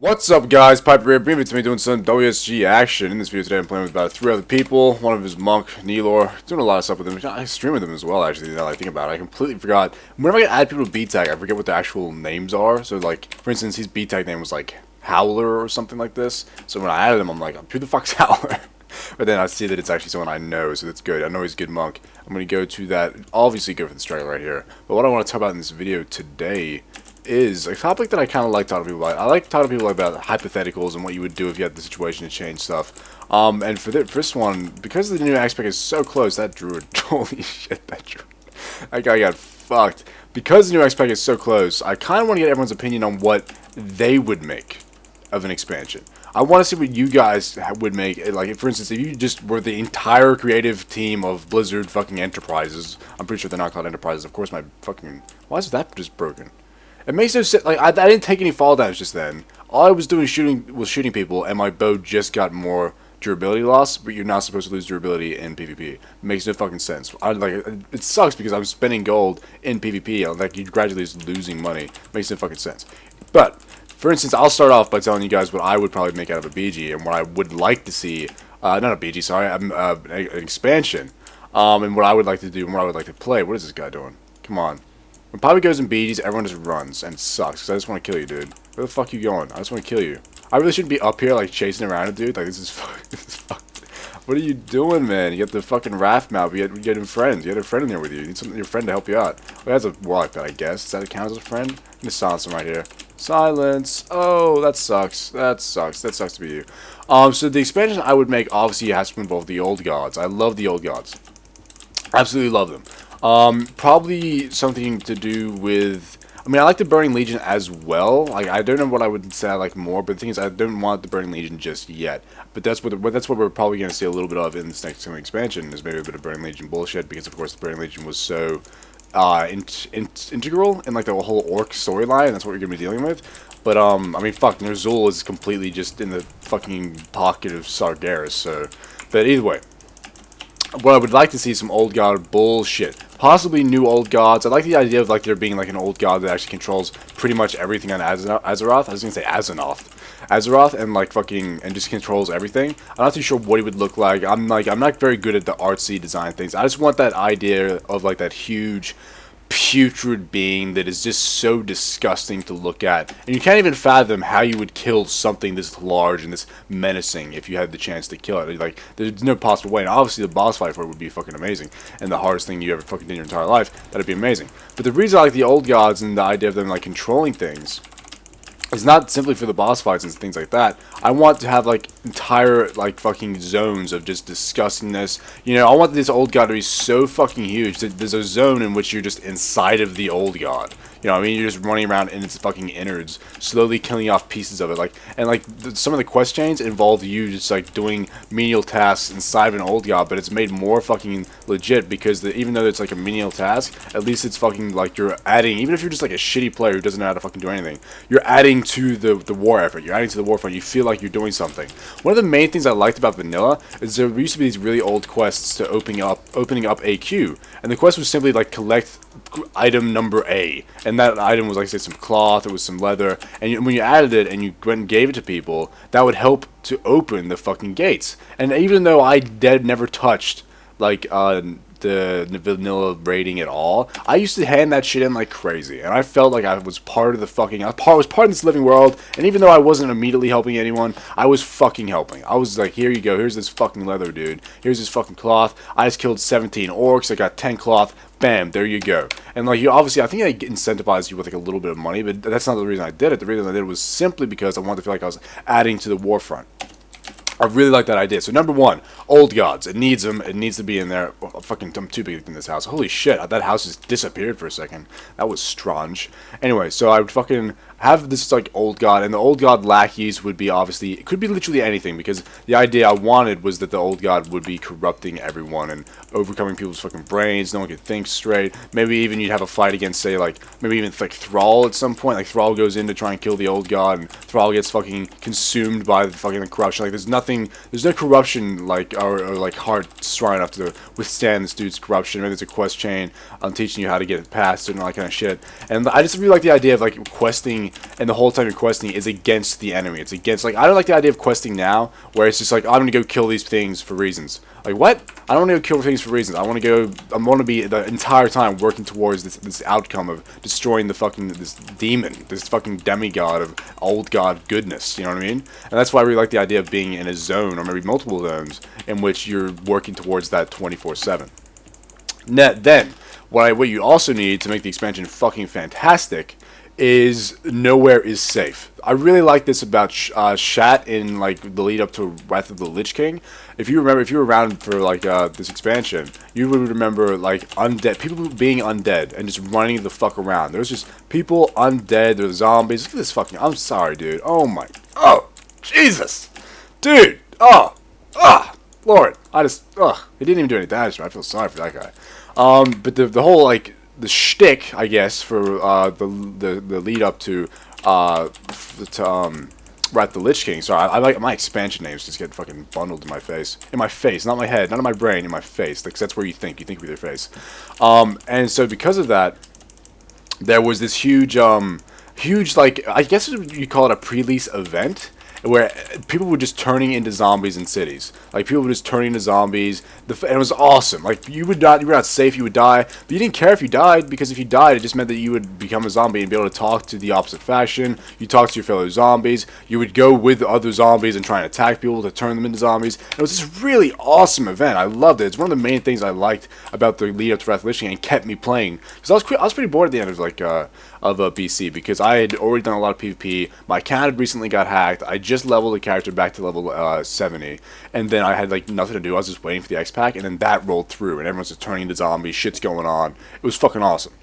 What's up, guys? Pypo here, bringing it to me doing some WSG action. In this video today I'm playing with about 3 other people. One of them is Monk, Nelor, doing a lot of stuff with him. I stream with him as well, actually, now that I think about it. I completely forgot. Whenever I add people to B-Tag, I forget what the actual names are. So, like, for instance, his B-Tag name was, like, Howler or something like this. So when I added him, I'm like, who the fuck's Howler? But then I see that it's actually someone I know, so that's good. I know he's a good Monk. I'm going to go to that, obviously go for the striker right here. But what I want to talk about in this video today is a topic that I kind of like talking to people about. I like talking to people about hypotheticals and what you would do if you had the situation to change stuff. And for this one, because the new aspect is so close, that druid, holy shit, that guy got fucked. Because the new aspect is so close, I kind of want to get everyone's opinion on what they would make of an expansion. I want to see what you guys would make. Like, for instance, if you just were the entire creative team of Blizzard fucking Enterprises. I'm pretty sure they're not called Enterprises. Of course, my fucking... Why is that just broken? It makes no sense. Like, I didn't take any fall damage just then. All I was doing was shooting people, and my bow just got more durability loss. But you're not supposed to lose durability in PvP. It makes no fucking sense. It sucks because I'm spending gold in PvP. Like, you gradually is losing money. It makes no fucking sense. But for instance, I'll start off by telling you guys what I would probably make out of a BG and what I would like to see. Not a BG, sorry, an expansion. And what I would like to do and what I would like to play. What is this guy doing? Come on. When Pypo goes in BGs, everyone just runs, and it sucks, because I just want to kill you, dude. Where the fuck you going? I just want to kill you. I really shouldn't be up here, like, chasing around a dude. Like, this is fucked. What are you doing, man? You got the fucking raft mouth. You get him friends. You had a friend in there with you. You need your friend to help you out. Well, that's a warlock bet, I guess. Does that count as a friend? I'm gonna silence him right here. Silence. Oh, that sucks. That sucks. That sucks to be you. So the expansion I would make, obviously, has to involve the old gods. I love the old gods. Absolutely love them. Probably something to do with... I mean, I like the Burning Legion as well. Like, I don't know what I would say I like more, but the thing is, I don't want the Burning Legion just yet. But that's what we're probably going to see a little bit of in this next coming expansion, is maybe a bit of Burning Legion bullshit, because, of course, the Burning Legion was so integral in, like, the whole Orc storyline, and that's what you're going to be dealing with. But, I mean, fuck, Ner'zhul is completely just in the fucking pocket of Sargeras, so... But either way, what I would like to see is some old god bullshit. Possibly new old gods. I like the idea of, like, there being, like, an old god that actually controls pretty much everything on Azeroth. I was gonna say Azeroth, and, like, fucking, and just controls everything. I'm not too sure what he would look like. I'm not very good at the artsy design things. I just want that idea of, like, that huge putrid being that is just so disgusting to look at, and you can't even fathom how you would kill something this large and this menacing if you had the chance to kill it. Like, there's no possible way. And obviously the boss fight for it would be fucking amazing, and the hardest thing you ever fucking did in your entire life. That'd be amazing. But the reason I like the old gods and the idea of them, like, controlling things is not simply for the boss fights and things like that. I want to have, like, entire, like, fucking zones of just disgustingness. You know, I want this old god to be so fucking huge that there's a zone in which you're just inside of the old god. You know what I mean? You're just running around in its fucking innards, slowly killing off pieces of it. Like, and, like, some of the quest chains involve you just, like, doing menial tasks inside of an old god, but it's made more fucking legit because even though it's, like, a menial task, at least it's fucking, like, you're adding, even if you're just, like, a shitty player who doesn't know how to fucking do anything, you're adding to the war effort. You're adding to the war front. You feel like you're doing something. One of the main things I liked about vanilla is there used to be these really old quests to opening up a queue, and the quest was simply, like, collect item number A, and that item was, like, say, some cloth, it was some leather, and when you added it and you went and gave it to people, that would help to open the fucking gates. And even though I never touched, like, the vanilla rating at all, I used to hand that shit in like crazy, and I felt like I was part of the fucking, I was part of this living world, and even though I wasn't immediately helping anyone, I was fucking helping. I was like, here you go, here's this fucking leather, dude, here's this fucking cloth, I just killed 17 orcs, I got 10 cloth, bam, there you go. And, like, you obviously, I think I incentivized you with, like, a little bit of money, but that's not the reason I did it. The reason I did it was simply because I wanted to feel like I was adding to the war front. I really like that idea. So number one, old gods. It needs them. It needs to be in there. Oh, I'm too big in this house. Holy shit, that house just disappeared for a second. That was strange. Anyway, so I would fucking have this, like, old god, and the old god lackeys would be obviously, it could be literally anything, because the idea I wanted was that the old god would be corrupting everyone and overcoming people's fucking brains. No one could think straight. Maybe even you'd have a fight against, say, like, maybe even, like, Thrall at some point. Like, Thrall goes in to try and kill the old god, and Thrall gets fucking consumed by the fucking corruption. Like, there's nothing nothing. There's no corruption like or like heart strong enough to withstand this dude's corruption. Maybe there's a quest chain teaching you how to get past it and all that kind of shit. And I just really like the idea of like questing, and the whole time you're questing is against the enemy. It's against, like, I don't like the idea of questing now where it's just like, I'm gonna go kill these things for reasons. Like, what? I don't want to go kill things for reasons. I want to be the entire time working towards this outcome of destroying this demon, this fucking demigod of old god goodness, you know what I mean? And that's why I really like the idea of being in a zone, or maybe multiple zones, in which you're working towards that 24/7. Then, what you also need to make the expansion fucking fantastic is nowhere is safe. I really like this about Shat in like the lead up to Wrath of the Lich King. If you remember, if you were around for like this expansion, you would remember like undead people being undead and just running the fuck around. There's just people undead. There's zombies. Look at this fucking. I'm sorry, dude. Oh, Jesus, dude. Lord. He didn't even do any damage. I feel sorry for that guy. But the whole like the shtick, I guess, for the lead up to Wrath the Lich King. Sorry, I like my expansion names just get fucking bundled in my face, not my head, not in my brain, in my face. Because that's where you think with your face. And so because of that, there was this huge like, I guess you call it a pre-release event, where people were just turning into zombies in cities. Like, people were just turning into zombies. And it was awesome. Like, you were not safe, you would die. But you didn't care if you died, because if you died, it just meant that you would become a zombie and be able to talk to the opposite faction. You talk to your fellow zombies. You would go with the other zombies and try and attack people to turn them into zombies. It was this really awesome event. I loved it. It's one of the main things I liked about the lead up to Wrath of the Lich King and kept me playing. Because I was pretty bored at the end of, like, BC, because I had already done a lot of PvP. My account had recently got hacked. I just leveled the character back to level 70, and then I had like nothing to do. I was just waiting for the X pack, and then that rolled through, and everyone's just turning into zombies. Shit's going on. It was fucking awesome.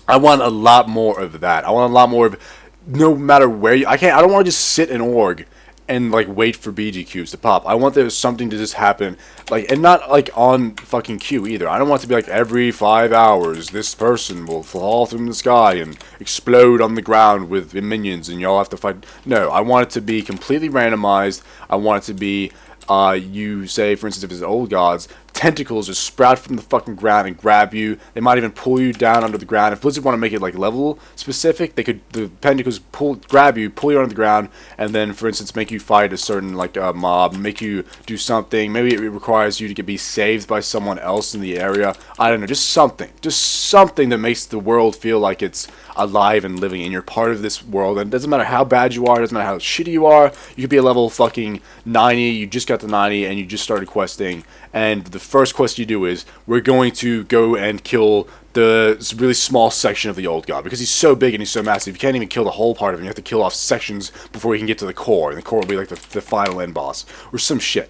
I want a lot more of that. I want a lot more of, no matter where I don't want to just sit in org and like wait for BG queues to pop. I want there something to just happen, like, and not like on fucking queue either. I don't want it to be like every 5 hours this person will fall from the sky and explode on the ground with minions and y'all have to fight. No, I want it to be completely randomized. I want it to be you say, for instance, if it's old gods, tentacles just sprout from the fucking ground and grab you. They might even pull you down under the ground. If Blizzard want to make it like level specific, they could, the tentacles grab you, pull you under the ground, and then, for instance, make you fight a certain like mob, make you do something. Maybe it requires you to be saved by someone else in the area. I don't know, just something that makes the world feel like it's alive and living, and you're part of this world. And it doesn't matter how bad you are, it doesn't matter how shitty you are. You could be a level fucking 90, you just got to 90 and you just started questing, and the first quest you do is, we're going to go and kill the really small section of the old god, because he's so big and he's so massive, you can't even kill the whole part of him. You have to kill off sections before you can get to the core, and the core will be like the final end boss or some shit.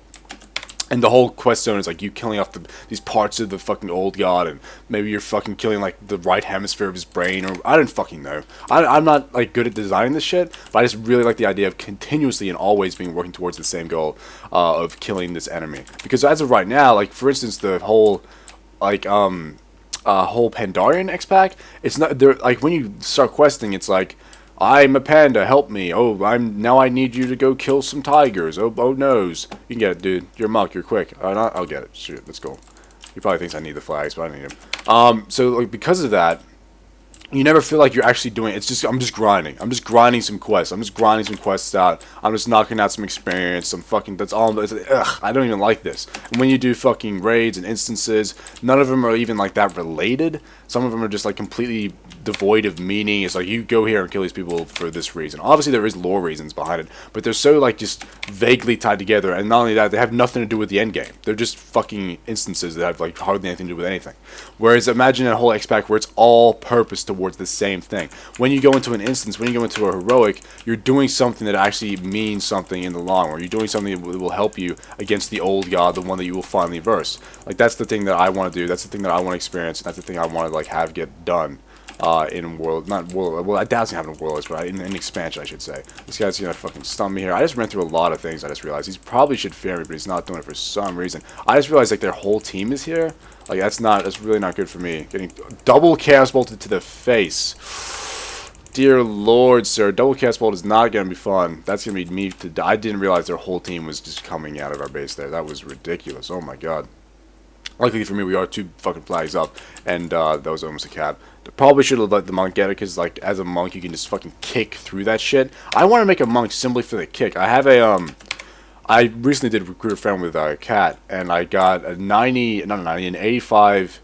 And the whole quest zone is like you killing off these parts of the fucking old god, and maybe you're fucking killing like the right hemisphere of his brain, or I don't fucking know. I'm not like good at designing this shit, but I just really like the idea of continuously and always being working towards the same goal of killing this enemy. Because as of right now, like for instance, the whole like whole Pandarian X-Pack, it's not there. Like when you start questing, it's like, I'm a panda, help me. Oh, I need you to go kill some tigers. Oh noes. You can get it, dude. You're a monk, you're quick. I'll get it. Shit, let's go. He probably thinks I need the flags, but I need him. So like because of that, you never feel like you're actually doing it. It's just, I'm just grinding. I'm just grinding some quests. I'm just grinding some quests out. I'm just knocking out some experience. Some fucking, that's all. Ugh, I don't even like this. And when you do fucking raids and instances, none of them are even like that related. Some of them are just like completely devoid of meaning. It's like, you go here and kill these people for this reason. Obviously there is lore reasons behind it, but they're so like just vaguely tied together, and not only that, they have nothing to do with the end game. They're just fucking instances that have like hardly anything to do with anything. Whereas imagine a whole X-Pack where it's all purpose towards the same thing. When you go into an instance, when you go into a heroic, you're doing something that actually means something in the long run. You're doing something that will help you against the old god, the one that you will finally verse. Like that's the thing that I want to do. That's the thing that I want to experience. And that's the thing I want to like have get done. In world, not world, well, I doubt it's gonna happen in worlds, but in expansion, I should say. This guy's gonna fucking stun me here. I just ran through a lot of things. I just realized he probably should fear me, but he's not doing it for some reason. I just realized like their whole team is here. Like that's really not good for me. Getting double chaos bolted to the face. Dear Lord, sir. Double cast bolt is not going to be fun. That's going to be me to die. I didn't realize their whole team was just coming out of our base there. That was ridiculous. Oh my god. Luckily for me, we are 2 fucking flags up, and that was almost a cap. Probably should have let the monk get it, because, like, as a monk, you can just fucking kick through that shit. I want to make a monk simply for the kick. I have a, I recently did recruit a friend with a cat, and I got a 90, not a 90, an 85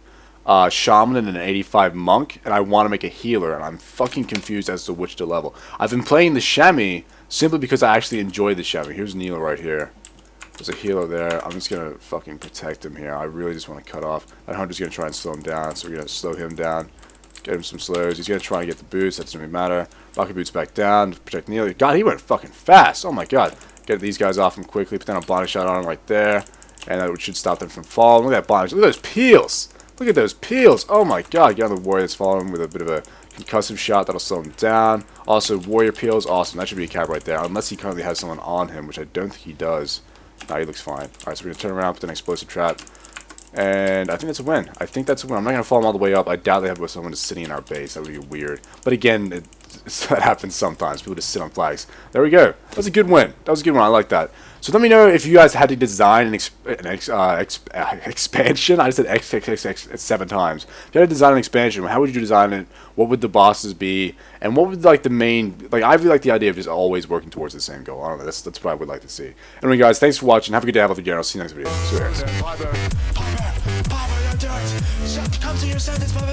shaman and an 85 monk, and I want to make a healer, and I'm fucking confused as to which to level. I've been playing the chamois simply because I actually enjoy the chamois. Here's Neil right here. There's a healer there. I'm just gonna fucking protect him here. I really just want to cut off. That hunter's gonna try and slow him down, so we're gonna slow him down, get him some slows. He's gonna try and get the boots. That doesn't really matter. Rocket boots back down, protect Neil. God, he went fucking fast. Oh my god. Get these guys off him quickly. Put down a blinding shot on him right there, and that should stop them from falling. Look at that blinding. Look at those peels. Look at those peels! Oh my god, get on the warrior that's following him with a bit of a concussive shot that'll slow him down. Also, warrior peels, awesome. That should be a cap right there, unless he currently has someone on him, which I don't think he does. Nah, he looks fine. Alright, so we're going to turn around, put an explosive trap, and I think that's a win. I think that's a win. I'm not going to follow him all the way up. I doubt they have someone just sitting in our base. That would be weird. But again, that happens sometimes. People just sit on flags. There we go. That was a good win. That was a good one. I like that. So let me know if you guys had to design an expansion. I just said X 7 times. If you had to design an expansion, how would you design it? What would the bosses be? And what would like the main? Like I really like the idea of just always working towards the same goal. I don't know. That's what I would like to see. Anyway, guys, thanks for watching. Have a good day. Have a good day. I'll see you next video. See you guys. Come to your senses, Pypo.